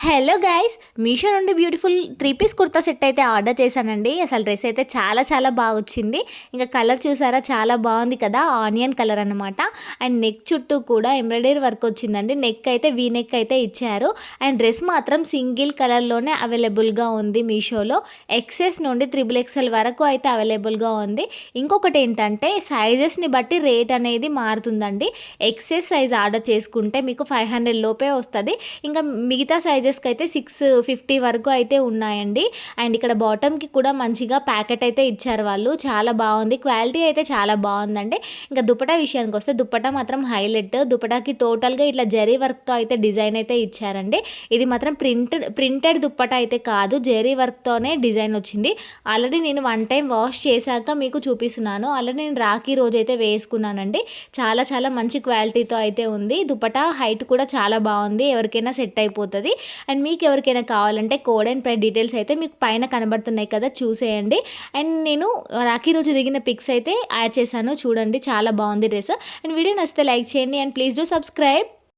Hello guys, Meesho నుండి beautiful 3 piece kurta set అయితే order చేశానండి. అసలు డ్రెస్ అయితే చాలా చాలా బాగా వచ్చింది. ఇంకా కలర్ చూసారా, చాలా బాగుంది కదా, ఆనియన్ కలర్ అనమాట. అండ్ నెక్ చుట్టూ కూడా ఎంబ్రాయిడరీ వర్క్ వచ్చిందండి. నెక్ అయితే వీ నెక్ అయితే ఇచ్చారు. అండ్ డ్రెస్ మాత్రం సింగిల్ కలర్లోనే అవైలబుల్గా ఉంది మీషోలో. ఎక్సెస్ నుండి XXL వరకు అయితే అవైలబుల్గా ఉంది. ఇంకొకటి ఏంటంటే సైజెస్ని బట్టి రేట్ అనేది మారుతుందండి. ఎక్సెస్ సైజ్ ఆర్డర్ చేసుకుంటే మీకు 500 లోపే వస్తుంది. ఇంకా మిగతా సైజెస్కి అయితే 650 వరకు అయితే ఉన్నాయండి. అండ్ ఇక్కడ బాటమ్కి కూడా మంచిగా ప్యాకెట్ అయితే ఇచ్చారు వాళ్ళు. చాలా బాగుంది, క్వాలిటీ అయితే చాలా బాగుందండి. ఇంకా దుపట్టా విషయానికి వస్తే దుపట్టా మాత్రం హైలైట్. దుపట్టాకి టోటల్గా ఇట్లా జరీ వర్క్తో అయితే డిజైన్ అయితే ఇచ్చారండి. ఇది మాత్రం ప్రింటెడ్ దుపట్టా అయితే కాదు, జరీ వర్క్తోనే డిజైన్ వచ్చింది. ఆల్రెడీ నేను 1 టైం వాష్ చేశాక మీకు చూపిస్తున్నాను. ఆల్రెడీ నేను రాఖీ రోజు అయితే వేసుకున్నానండి. చాలా చాలా మంచి క్వాలిటీతో అయితే ఉంది. దుపట్టా హైట్ కూడా చాలా బాగుంది, ఎవరికైనా సెట్ అయిపోతుంది. అండ్ మీకు ఎవరికైనా కావాలంటే కోడ్ అండ్ ప్రైస్ డీటెయిల్స్ అయితే మీకు పైన కనబడుతున్నాయి కదా, చూసేయండి. అండ్ నేను రాఖీ రోజు దిగిన పిక్స్ అయితే యాడ్ చేశాను, చూడండి. చాలా బాగుంది డ్రెస్. అండ్ వీడియో నచ్చితే లైక్ చేయండి అండ్ ప్లీజ్ డూ సబ్స్క్రైబ్.